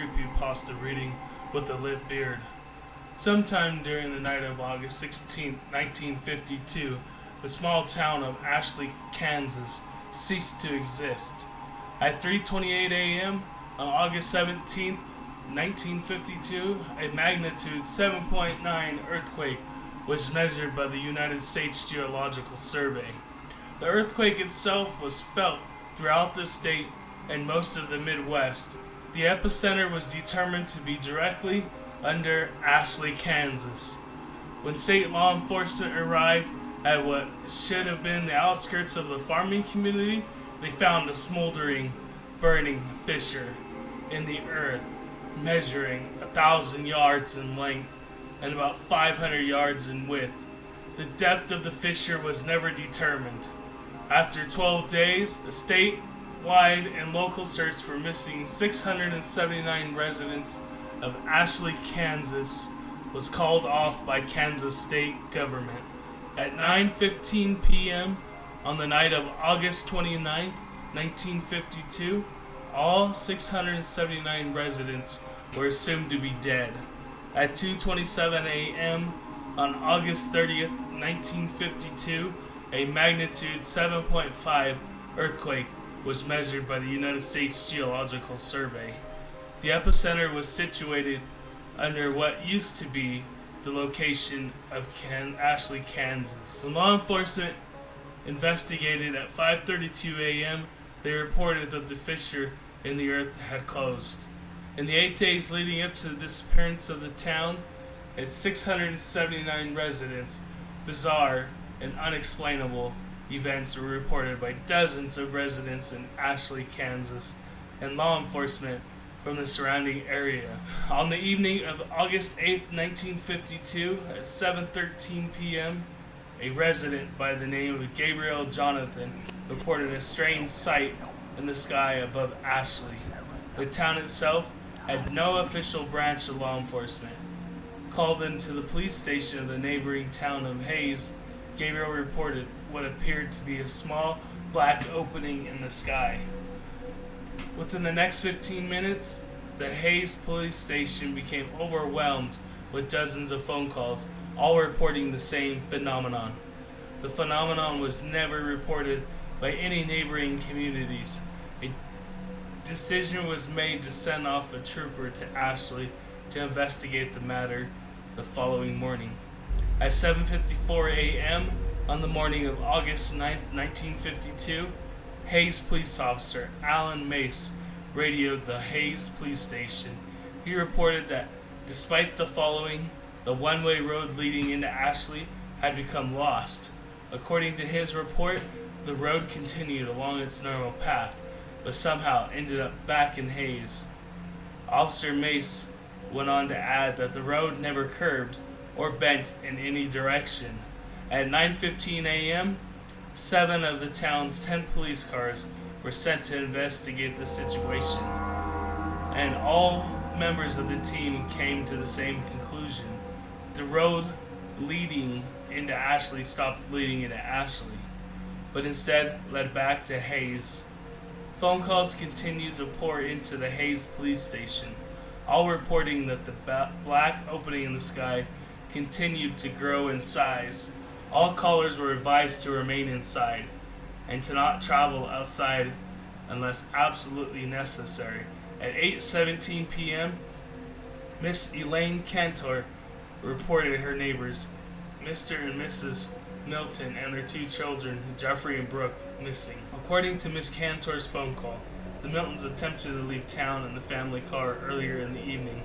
Creepypasta reading with a lit beard. Sometime during the night of August 16, 1952, the small town of Ashley, Kansas ceased to exist. At 3:28 a.m. on August 17, 1952, a magnitude 7.9 earthquake was measured by the United States Geological Survey. The earthquake itself was felt throughout the state and most of the Midwest. The epicenter was determined to be directly under Ashley, Kansas. When state law enforcement arrived at what should have been the outskirts of the farming community, they found a smoldering, burning fissure in the earth, measuring 1,000 yards in length and about 500 yards in width. The depth of the fissure was never determined. After 12 days, a statewide and local search for missing 679 residents of Ashley, Kansas was called off by Kansas state government. At 9:15 p.m. on the night of August 29, 1952, all 679 residents were assumed to be dead. At 2:27 a.m. on August 30th, 1952, a magnitude 7.5 earthquake was measured by the United States Geological Survey. The epicenter was situated under what used to be the location of Ashley, Kansas. When law enforcement investigated at 5:32 a.m., they reported that the fissure in the earth had closed. In the 8 days leading up to the disappearance of the town, its 679 residents, bizarre and unexplainable events were reported by dozens of residents in Ashley, Kansas, and law enforcement from the surrounding area. On the evening of August 8, 1952, at 7:13 p.m., a resident by the name of Gabriel Jonathan reported a strange sight in the sky above Ashley. The town itself had no official branch of law enforcement. Called into the police station of the neighboring town of Hayes, Gabriel reported what appeared to be a small black opening in the sky. Within the next 15 minutes, the Hayes police station became overwhelmed with dozens of phone calls, all reporting the same phenomenon. The phenomenon was never reported by any neighboring communities. A decision was made to send off a trooper to Ashley to investigate the matter the following morning. At 7:54 a.m. on the morning of August 9, 1952, Hayes police officer Alan Mace radioed the Hayes police station. He reported that despite the following, the one-way road leading into Ashley had become lost. According to his report, the road continued along its normal path, but somehow ended up back in Hayes. Officer Mace went on to add that the road never curved or bent in any direction. At 9:15 a.m., 7 of the town's 10 police cars were sent to investigate the situation, and all members of the team came to the same conclusion. The road leading into Ashley stopped leading into Ashley, but instead led back to Hayes. Phone calls continued to pour into the Hayes police station, all reporting that the black opening in the sky continued to grow in size. All callers were advised to remain inside and to not travel outside unless absolutely necessary. At 8:17 p.m., Miss Elaine Cantor reported her neighbors, Mr. and Mrs. Milton, and their 2 children, Jeffrey and Brooke, missing. According to Miss Cantor's phone call, the Miltons attempted to leave town in the family car earlier in the evening.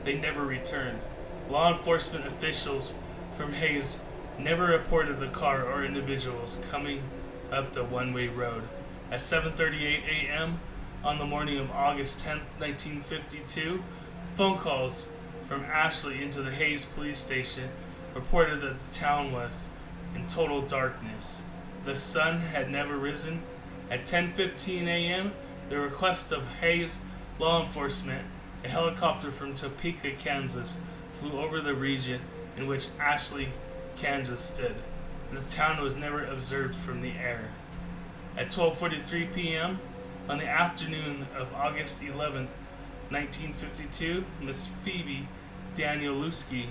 They never returned. Law enforcement officials from Hayes never reported the car or individuals coming up the one-way road. At 7:38 a.m. on the morning of August 10, 1952, phone calls from Ashley into the Hayes police station reported that the town was in total darkness. The sun had never risen. At 10:15 a.m., the request of Hayes law enforcement, a helicopter from Topeka, Kansas, flew over the region in which Ashley, Kansas stood. The town was never observed from the air. At 12:43 p.m. on the afternoon of August 11th, 1952, Miss Phoebe Danielewski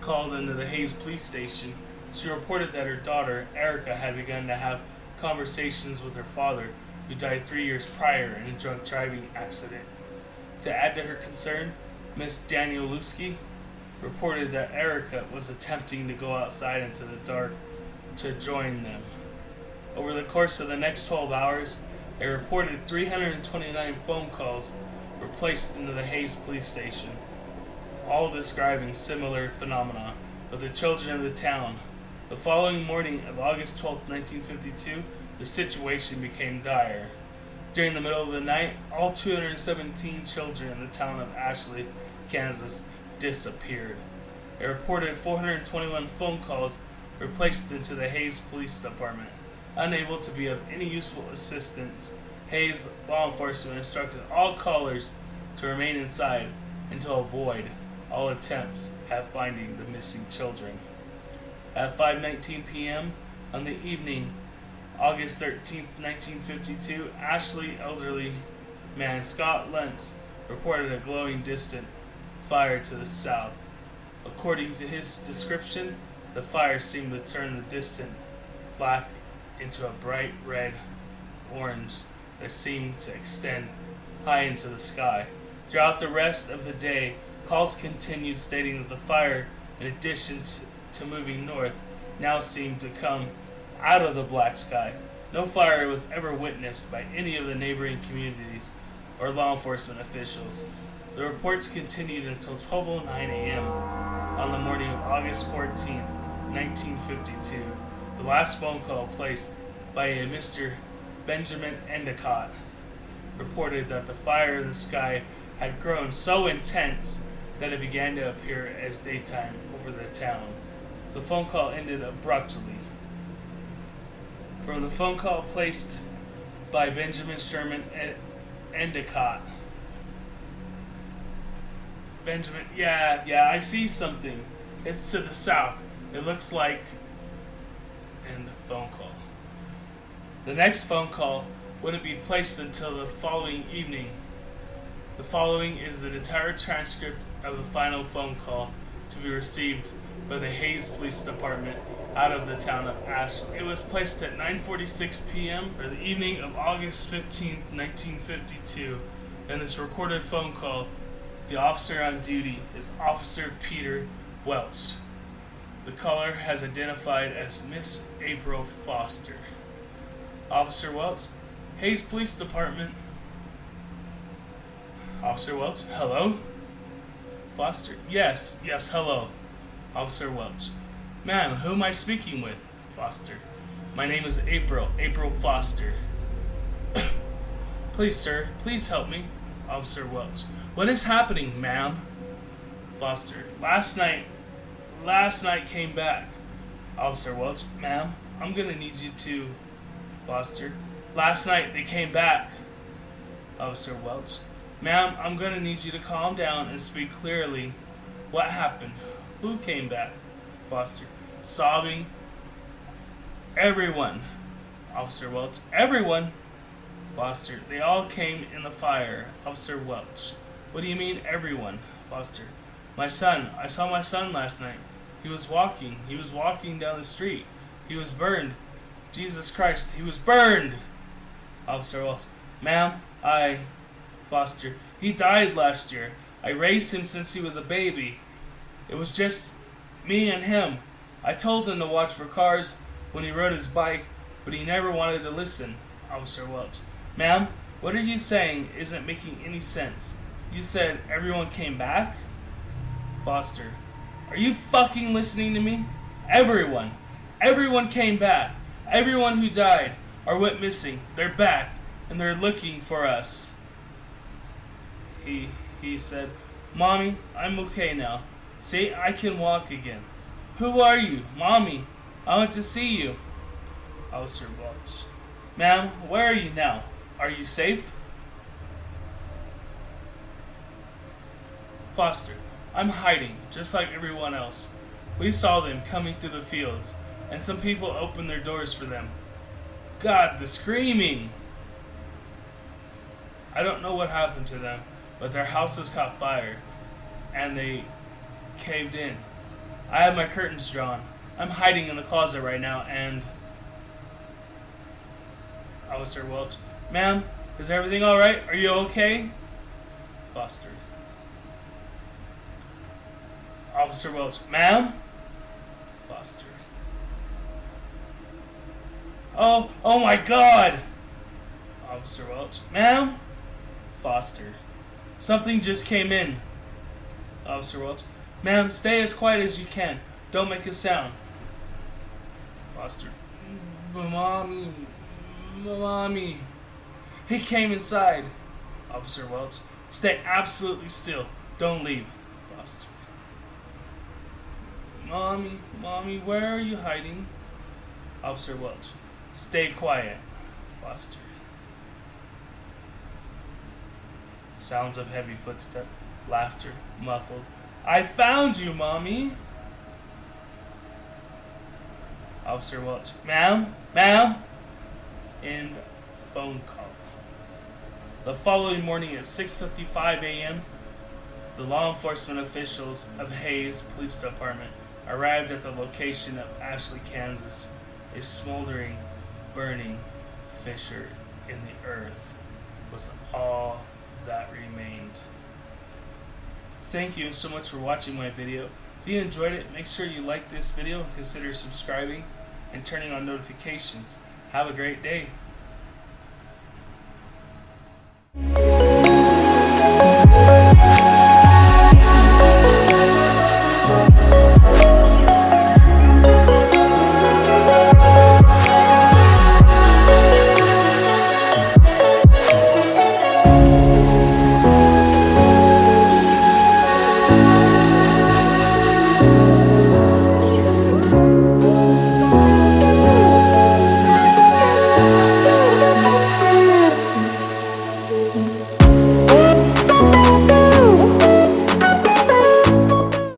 called into the Hayes police station. She reported that her daughter, Erica, had begun to have conversations with her father, who died 3 years prior in a drunk driving accident. To add to her concern, Miss Danielewski reported that Erica was attempting to go outside into the dark to join them. Over the course of the next 12 hours, a reported 329 phone calls were placed into the Hayes police station, all describing similar phenomena with the children of the town. The following morning of August 12, 1952, the situation became dire. During the middle of the night, all 217 children in the town of Ashley, Kansas, disappeared. A reported 421 phone calls were placed into the Hayes Police Department. Unable to be of any useful assistance, Hayes law enforcement instructed all callers to remain inside and to avoid all attempts at finding the missing children. At 5:19 p.m. on the evening August 13, 1952, Ashley elderly man Scott Lentz reported a glowing distant fire to the south. According to his description, the fire seemed to turn the distant black into a bright red orange that seemed to extend high into the sky. Throughout the rest of the day, calls continued stating that the fire, in addition to moving north, now seemed to come out of the black sky. No fire was ever witnessed by any of the neighboring communities or law enforcement officials. The reports continued until 12:09 a.m. on the morning of August 14, 1952. The last phone call placed by a Mr. Benjamin Endicott reported that the fire in the sky had grown so intense that it began to appear as daytime over the town. The phone call ended abruptly. From the phone call placed by Benjamin Sherman Endicott. Benjamin, yeah, I see something. It's to the south. It looks like. And the phone call. The next phone call wouldn't be placed until the following evening. The following is the entire transcript of the final phone call to be received by the Hayes Police Department out of the town of Ashley. It was placed at 9:46 p.m. or the evening of August 15, 1952, and this recorded phone call, the officer on duty is Officer Peter Welch. The caller has identified as Miss April Foster. Officer Welch, Hayes Police Department. Officer Welch, hello? Foster, yes, hello. Officer Welch, ma'am, who am I speaking with? Foster, my name is April Foster. Please, sir, please help me. Officer Welch, what is happening, ma'am? Foster, last night came back. Officer Welch, ma'am, I'm gonna need you to. Foster, last night they came back. Officer Welch, ma'am, I'm gonna need you to calm down and speak clearly. What happened? Who came back? Foster, sobbing. Everyone. Officer Welch, everyone. Foster, they all came in the fire. Officer Welch, what do you mean everyone? Foster, my son. I saw my son last night. He was walking down the street. He was burned. Jesus Christ, he was burned. Officer Welch, ma'am, Foster, he died last year. I raised him since he was a baby. It was just me and him. I told him to watch for cars when he rode his bike, but he never wanted to listen. Officer Welch, ma'am, what are you saying isn't making any sense. You said everyone came back? Foster, are you fucking listening to me? Everyone came back. Everyone who died or went missing, they're back, and they're looking for us. He said, Mommy, I'm okay now. See, I can walk again. Who are you? Mommy, I want to see you. Officer Welch, ma'am, where are you now? Are you safe? Foster, I'm hiding, just like everyone else. We saw them coming through the fields, and some people opened their doors for them. God, the screaming! I don't know what happened to them, but their houses caught fire and they caved in. I have my curtains drawn. I'm hiding in the closet right now, and Officer Welch, ma'am, is everything alright? Are you okay? Foster. Officer Welch, ma'am? Foster. Oh my God! Officer Welch, ma'am? Foster. Something just came in. Officer Welch, ma'am, stay as quiet as you can. Don't make a sound. Foster. Mommy. He came inside. Officer Welch, stay absolutely still. Don't leave. Foster. Mommy, where are you hiding? Officer Welch, stay quiet. Foster. Sounds of heavy footsteps, laughter, muffled. I found you, Mommy. Officer Welch, ma'am? In phone call. The following morning at 6:55 a.m., the law enforcement officials of Hayes Police Department arrived at the location of Ashley, Kansas. A smoldering, burning fissure in the earth was all that remained. Thank you so much for watching my video. If you enjoyed it, make sure you like this video and consider subscribing and turning on notifications. Have a great day.